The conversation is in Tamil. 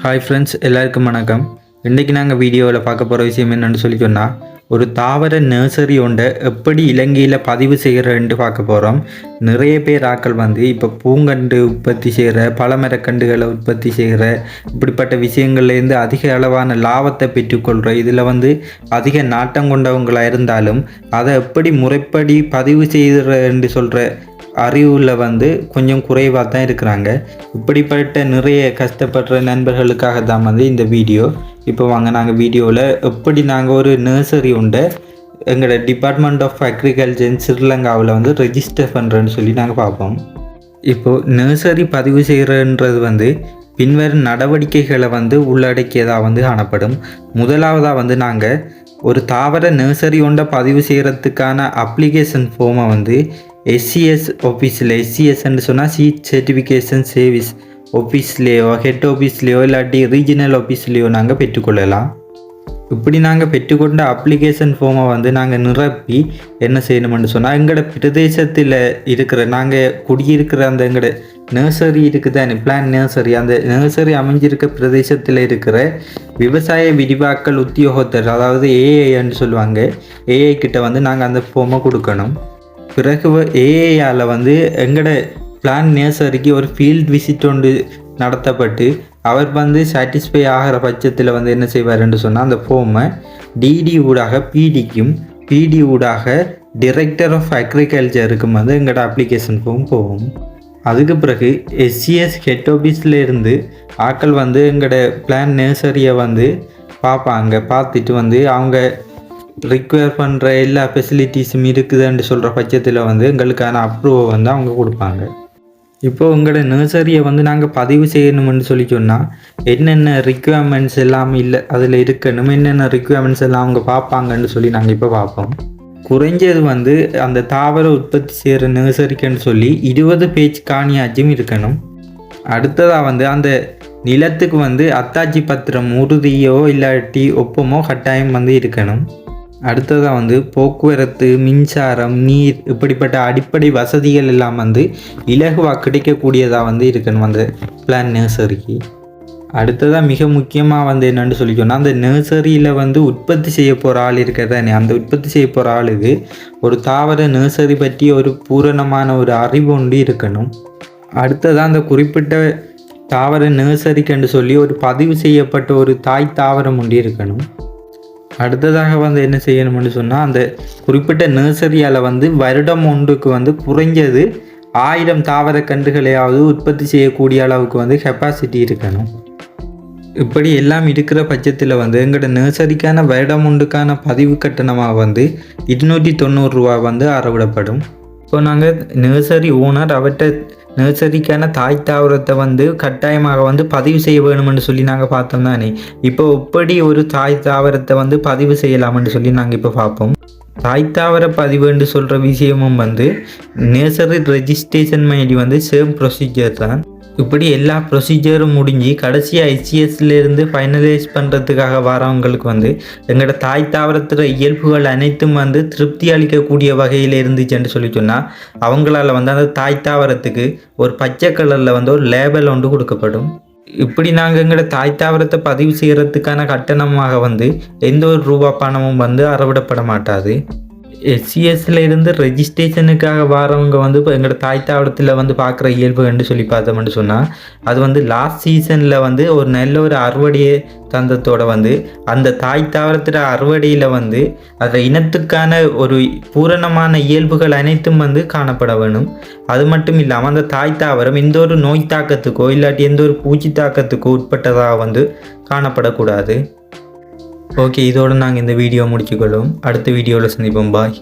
ஹாய் ஃப்ரெண்ட்ஸ், எல்லாருக்கும் வணக்கம். இன்றைக்கி நாங்கள் வீடியோவில் பார்க்க போகிற விஷயம் என்னென்னு சொல்லி சொன்னால், ஒரு தாவர நர்சரி ஒன்றை எப்படி இலங்கையில் பதிவு செய்கிறேன்ட்டு பார்க்க போகிறோம். நிறைய பேர் ஆக்கள் இப்போ பூங்கண்டு உற்பத்தி செய்கிற, பழமரக்கண்டுகளை உற்பத்தி செய்கிற, இப்படிப்பட்ட விஷயங்கள்லேருந்து அதிக அளவான லாபத்தை பெற்றுக்கொள்கிற, இதில் அதிக நாட்டம் கொண்டவங்களாக இருந்தாலும் அதை எப்படி முறைப்படி பதிவு செய்கிறேன்னு சொல்கிற அறிவில் கொஞ்சம் குறைவாக தான் இருக்கிறாங்க. இப்படிப்பட்ட நிறைய கஷ்டப்படுற நண்பர்களுக்காக தான் இந்த வீடியோ. இப்போ வாங்க நாங்கள் வீடியோவில் எப்படி நாங்கள் ஒரு நர்சரி உண்டை எங்களோட டிபார்ட்மெண்ட் ஆஃப் அக்ரிகல்ச்சர் ஸ்ரீலங்காவில் ரெஜிஸ்டர் பண்ணுறேன்னு சொல்லி நாங்கள் பார்ப்போம். இப்போது நர்சரி பதிவு செய்கிறன்றது பின்வரும் நடவடிக்கைகளை உள்ளடக்கியதாக காணப்படும். முதலாவதாக நாங்கள் ஒரு தாவர நர்சரி ஒன்றை பதிவு செய்கிறதுக்கான அப்ளிகேஷன் ஃபார்மை SCS ஆஃபீஸில், SCSன்னு சொன்னால் சீட் சர்டிஃபிகேஷன் சர்வீஸ் ஆஃபீஸ்லேயோ, ஹெட் ஆஃபீஸ்லேயோ இல்லாட்டி ரீஜனல் ஆஃபீஸ்லேயோ நாங்கள் பெற்றுக்கொள்ளலாம். இப்படி நாங்கள் பெற்றுக்கொண்ட அப்ளிகேஷன் ஃபார்மை நாங்கள் நிரப்பி என்ன செய்யணும்னு சொன்னால், எங்களோட பிரதேசத்தில் இருக்கிற நாங்கள் குடியிருக்கிற அந்த எங்களோட நர்சரி இருக்குதானே, பிளான் நர்சரி, அந்த நர்சரி அமைஞ்சிருக்க பிரதேசத்தில் இருக்கிற விவசாய விரிவாக்கல் உத்தியோகத்தர், அதாவது ஏஐன்னு சொல்லுவாங்க, ஏஐ கிட்ட நாங்கள் அந்த ஃபார்மை கொடுக்கணும். பிறகு ஏஐயால் எங்களோட பிளான் நர்சரிக்கு ஒரு ஃபீல்ட் விசிட் ஒன்று நடத்தப்பட்டு அவர் சாட்டிஸ்ஃபை ஆகிற பட்சத்தில் என்ன செய்வார்ன்னு சொன்னால், அந்த ஃபார்மை டிடி ஊடாக பிடிக்கும், பிடி ஊடாக டிரெக்டர் ஆஃப் அக்ரிகல்ச்சருக்கும் எங்களோட அப்ளிகேஷன் ஃபார்ம் போகும். அதுக்கு பிறகு SCS ஹெட் ஆஃபீஸில் இருந்து ஆக்கள் எங்களோட பிளான் நர்சரியை பார்ப்பாங்க. பார்த்துட்டு அவங்க ரிக்வயர் பண்ணுற எல்லா ஃபெசிலிட்டிஸும் இருக்குதுன்னு சொல்கிற பட்சத்தில் எங்களுக்கான அப்ரூவை அவங்க கொடுப்பாங்க. இப்போது உங்களோட நர்சரியை நாங்கள் பதிவு செய்யணும்னு சொல்லி சொன்னால் என்னென்ன ரிக்குவயர்மெண்ட்ஸ் எல்லாம் இல்லை அதில் இருக்கணும், என்னென்ன ரிக்குவயர்மெண்ட்ஸ் எல்லாம் அவங்க பார்ப்பாங்கன்னு சொல்லி நாங்கள் இப்போ பார்ப்போம். குறைஞ்சது அந்த தாவர உற்பத்தி செய்கிற நர்சரிக்குன்னு சொல்லி 20 பேஜ் காணியாச்சும் இருக்கணும். அடுத்ததாக அந்த நிலத்துக்கு அத்தாட்சி பத்திரம், உறுதியோ இல்லாட்டி ஒப்பமோ கட்டாயம் இருக்கணும். அடுத்ததாக போக்குவரத்து, மின்சாரம், நீர், இப்படிப்பட்ட அடிப்படை வசதிகள் எல்லாம் இலகுவாக கிடைக்கக்கூடியதாக இருக்கணும் அந்த பிளான் நர்சரிக்கு. அடுத்ததாக மிக முக்கியமாக என்னென்னு சொல்லி சொன்னால், அந்த நர்சரியில் உற்பத்தி செய்ய போகிற ஆள் இருக்கிறதானே, அந்த உற்பத்தி செய்ய போகிற ஆளுக்கு ஒரு தாவர நர்சரி பற்றி ஒரு பூரணமான ஒரு அறிவு ஒன்று இருக்கணும். அடுத்ததாக அந்த குறிப்பிட்ட தாவர நர்சரிக்குன்னு சொல்லி ஒரு பதிவு செய்யப்பட்ட ஒரு தாய் தாவரம் ஒன்று இருக்கணும். அடுத்ததாக என்ன செய்யணும்னு சொன்னால், அந்த குறிப்பிட்ட நர்சரியால் வருடம் ஒன்றுக்கு குறைஞ்சது 1000 தாவர கன்றுகளையாவது உற்பத்தி செய்யக்கூடிய அளவுக்கு கெப்பாசிட்டி இருக்கணும். இப்படி எல்லாம் இருக்கிற பட்சத்தில் எங்களோட நர்சரிக்கான வருடம் ஒன்றுக்கான பதிவு கட்டணமாக 290 ரூபா அறவிடப்படும். இப்போ நாங்கள் நர்சரி ஓனர் அவர்கிட்ட நர்சரிக்கான தாய் தாவரத்தை கட்டாயமாக பதிவு செய்ய வேணும்னு சொல்லி நாங்கள் பார்த்தோம் தானே. இப்போ எப்படி ஒரு தாய் தாவரத்தை பதிவு செய்யலாம்னு சொல்லி நாங்கள் இப்போ பார்ப்போம். தாய் தாவர பதிவுன்னு சொல்கிற விஷயமும் நர்சரி ரெஜிஸ்ட்ரேஷன் மாதிரி சேம் ப்ரொசீஜர் தான். இப்படி எல்லா ப்ரொசீஜரும் முடிஞ்சு கடைசியாக SCSலேருந்து ஃபைனலைஸ் பண்ணுறதுக்காக வரவங்களுக்கு எங்களோட தாய் தாவரத்தில் இயல்புகள் அனைத்தும் திருப்தி அளிக்கக்கூடிய வகையில் இருந்துச்சுன்னு சொல்லி சொன்னால், அவங்களால அந்த தாய் தாவரத்துக்கு ஒரு பச்சை கலரில் ஒரு லேபல் ஒன்று கொடுக்கப்படும். இப்படி நாங்கள் எங்களோட தாய் தாவரத்தை பதிவு செய்கிறதுக்கான கட்டணமாக எந்த ஒரு ரூபா பணமும் அறவிடப்பட மாட்டாது. SCSல இருந்து ரெஜிஸ்ட்ரேஷனுக்காக வரவங்க இப்போ எங்களோட தாய் தாவரத்தில் பார்க்குற இயல்புன்னு சொல்லி பார்த்தோம்னு சொன்னால், அது லாஸ்ட் சீசனில் ஒரு நல்ல ஒரு அறுவடையை தந்தத்தோட அந்த தாய் தாவரத்தில் அறுவடையில் அதில் இனத்துக்கான ஒரு பூரணமான இயல்புகள் அனைத்தும் காணப்பட வேணும். அது மட்டும் இல்லாமல் அந்த தாய் தாவரம் எந்த ஒரு நோய் தாக்கத்துக்கோ இல்லாட்டி எந்த ஒரு பூச்சி தாக்கத்துக்கோ உட்பட்டதாக காணப்படக்கூடாது. ஓகே, இதோடு நாங்கள் இந்த வீடியோ முடிச்சுக்கொள்வோம். அடுத்த வீடியோவில் சந்திப்போம். பாய்.